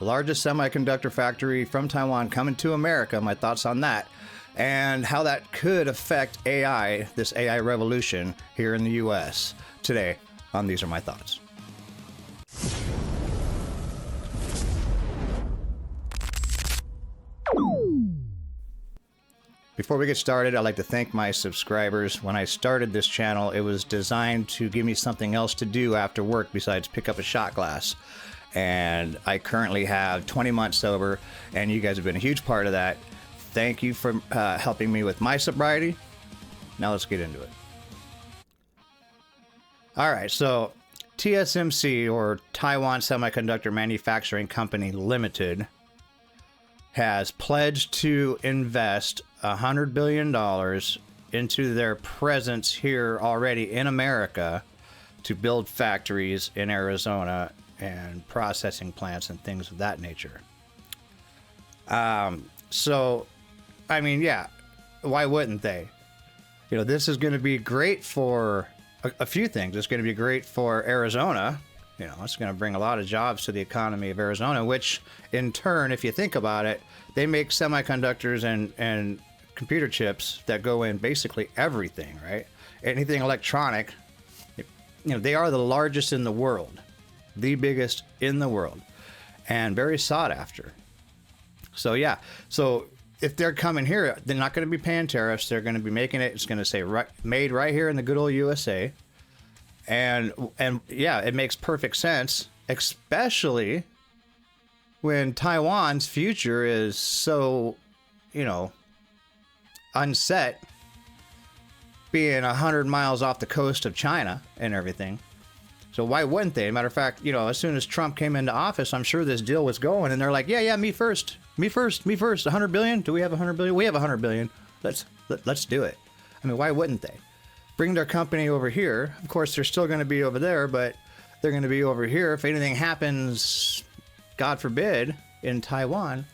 largest semiconductor factory from Taiwan coming to America, my thoughts on that, and how that could affect AI, this AI revolution here in the US today on These Are My Thoughts. Before we get started, I'd like to thank my subscribers. When I started this channel, it was designed to give me something else to do after work besides pick up a shot glass. And I currently have 20 months sober, and you guys have been a huge part of that. Thank you for helping me with my sobriety. Now let's get into it. All right, so TSMC, or Taiwan Semiconductor Manufacturing Company Limited, has pledged to invest $100 billion into their presence here already in America to build factories in Arizona and processing plants and things of that nature. So, I mean, yeah, why wouldn't they? You know, this is going to be great for a few things. It's going to be great for Arizona. You know, it's going to bring a lot of jobs to the economy of Arizona, which in turn, if you think about it, they make semiconductors and computer chips that go in basically everything, right? Anything electronic. You know, they are the largest in the world, the biggest in the world, and very sought after. So yeah, so if they're coming here, they're not going to be paying tariffs. They're going to be making it. It's going to say made right here in the good old USA. And yeah, it makes perfect sense, especially when Taiwan's future is so, you know, unset, being 100 miles off the coast of China and everything. So why wouldn't they? Matter of fact, you know, as soon as Trump came into office, I'm sure this deal was going, and they're like, yeah, me first, 100 billion. Do we have 100 billion? We have 100 billion. Let's do it. I mean, why wouldn't they? Bring their company over here. Of course, they're still going to be over there, but they're going to be over here. If anything happens, God forbid, in Taiwan,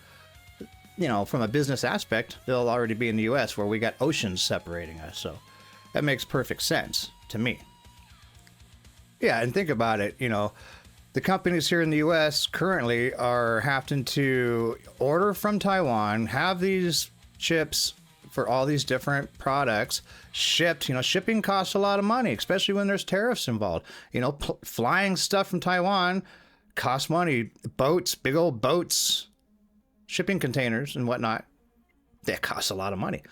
you know, from a business aspect, they'll already be in the U.S. where we got oceans separating us. So that makes perfect sense to me. Yeah, and think about it. You know, the companies here in the U.S. currently are having to order from Taiwan, have these chips for all these different products shipped. You know, shipping costs a lot of money, especially when there's tariffs involved. You know, flying stuff from Taiwan costs money. Boats, big old boats, shipping containers and whatnot, that costs a lot of money.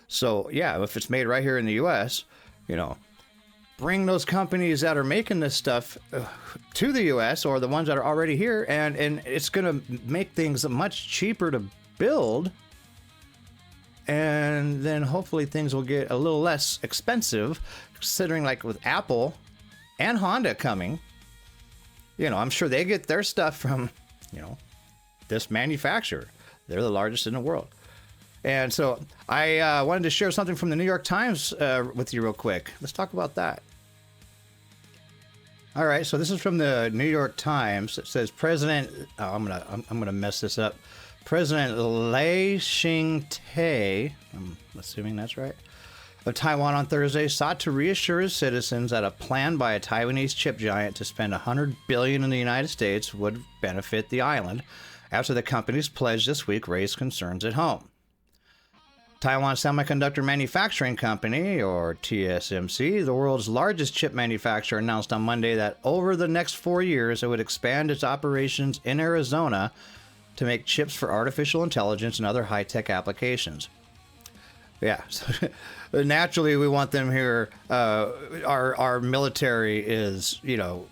So yeah, if it's made right here in the U.S., you know, bring those companies that are making this stuff to the U.S. or the ones that are already here, and it's going to make things much cheaper to build. And then hopefully things will get a little less expensive, considering like with Apple and Honda coming, you know, I'm sure they get their stuff from, you know, this manufacturer. They're the largest in the world. And so I wanted to share something from the New York Times with you real quick. Let's talk about that. All right, so this is from the New York Times. It says I'm gonna mess this up. President Lai Ching-te, I'm assuming that's right, of Taiwan on Thursday sought to reassure his citizens that a plan by a Taiwanese chip giant to spend $100 billion in the United States would benefit the island, after the company's pledge this week raised concerns at home. Taiwan Semiconductor Manufacturing Company, or TSMC, the world's largest chip manufacturer, announced on Monday that over the next 4 years it would expand its operations in Arizona to make chips for artificial intelligence and other high-tech applications. Yeah, so naturally we want them here. Our military is, you know,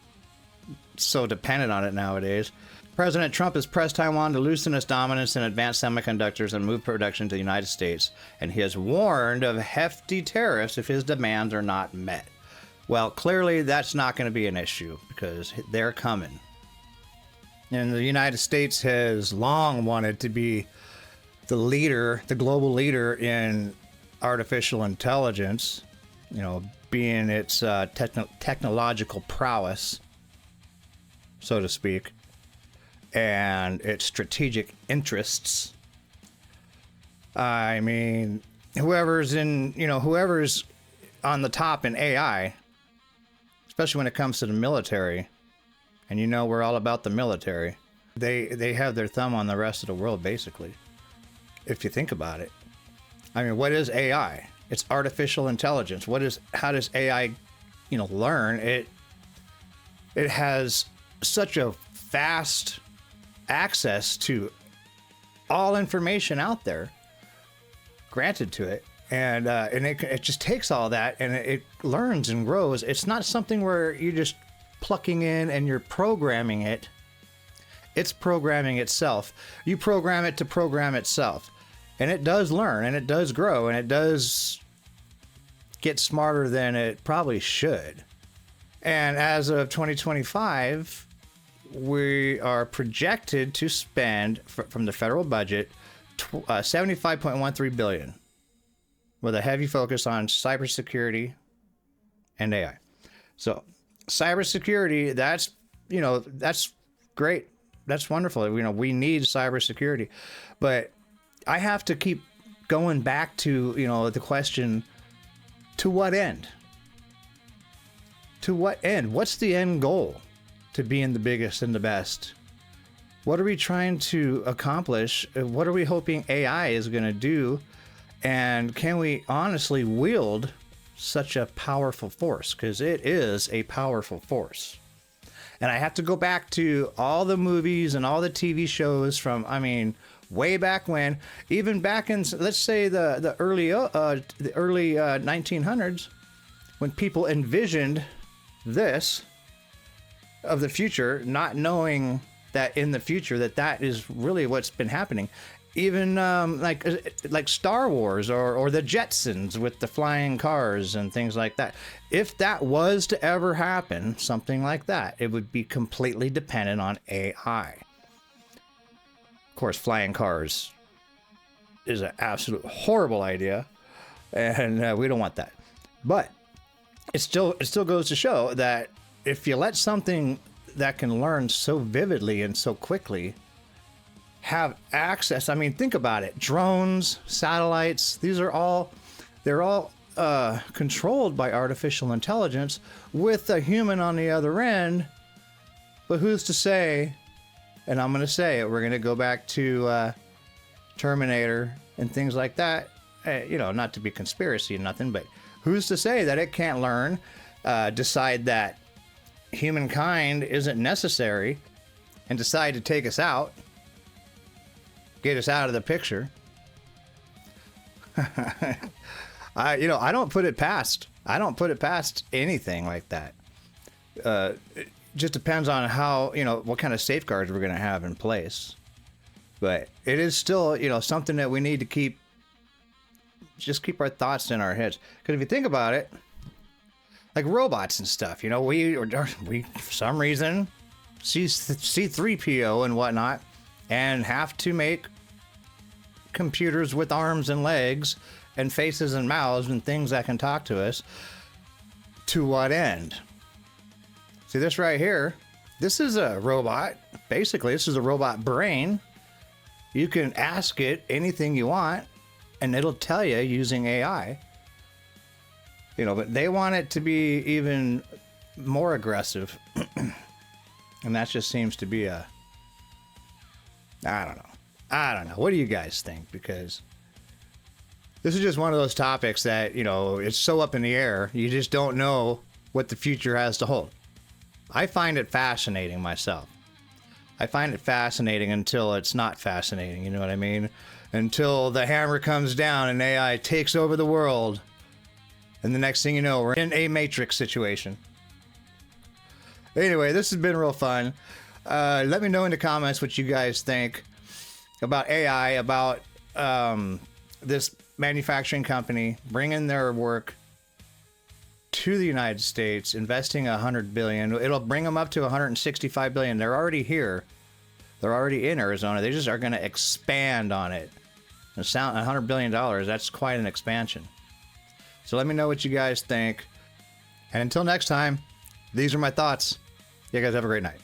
so dependent on it nowadays. President Trump has pressed Taiwan to loosen its dominance in advanced semiconductors and move production to the United States, and he has warned of hefty tariffs if his demands are not met. Well, clearly that's not going to be an issue because they're coming. And the United States has long wanted to be the leader, the global leader in artificial intelligence, you know, being its technological prowess, so to speak, and its strategic interests. I mean, whoever's on the top in AI, especially when it comes to the military, and you know we're all about the military, They have their thumb on the rest of the world, basically, if you think about it. I mean, what is AI? It's artificial intelligence. How does AI, learn? It has such a fast access to all information out there granted to it, and it just takes all that and it learns and grows. It's not something where you're just plucking in and you're programming it. It's programming itself. You program it to program itself, and it does learn and it does grow and it does get smarter than it probably should. And as of 2025, we are projected to spend from the federal budget $75.13 billion, with a heavy focus on cybersecurity and AI. So cybersecurity, that's great. That's wonderful. We need cybersecurity, but I have to keep going back to, the question, to what end? To what end? What's the end goal to being the biggest and the best? What are we trying to accomplish? What are we hoping AI is going to do? And can we honestly wield such a powerful force? Because it is a powerful force. And I have to go back to all the movies and all the TV shows from, way back when, even back in, let's say, the early 1900s, when people envisioned this of the future, not knowing that in the future that is really what's been happening. Even like Star Wars or the Jetsons with the flying cars and things like that. If that was to ever happen, something like that, it would be completely dependent on AI. Of course, flying cars is an absolute horrible idea, and we don't want that. But it still goes to show that if you let something that can learn so vividly and so quickly have access, think about it. Drones, satellites, they're all controlled by artificial intelligence with a human on the other end. But who's to say, and I'm going to say it, we're going to go back to Terminator and things like that, not to be conspiracy or nothing, but who's to say that it can't learn, decide that humankind isn't necessary, and decide to take us out, get us out of the picture? I don't put it past anything like that. It just depends on how, what kind of safeguards we're going to have in place. But it is still, something that we need to keep our thoughts in our heads. Because if you think about it, like robots and stuff, we for some reason see C-3PO and whatnot, and have to make computers with arms and legs and faces and mouths and things that can talk to us. To what end? See this right here? This is a robot. Basically, this is a robot brain. You can ask it anything you want, and it'll tell you using AI. But they want it to be even more aggressive. And that just seems to be I don't know. What do you guys think? Because this is just one of those topics that, it's so up in the air. You just don't know what the future has to hold. I find it fascinating myself. I find it fascinating until it's not fascinating. You know what I mean? Until the hammer comes down and AI takes over the world. And the next thing you know, we're in a Matrix situation. Anyway, this has been real fun. Let me know in the comments what you guys think about AI, about this manufacturing company bringing their work to the United States, investing $100 billion. It'll bring them up to $165 billion. They're already here. They're already in Arizona. They just are going to expand on it. $100 billion, that's quite an expansion. So let me know what you guys think. And until next time, these are my thoughts. You guys have a great night.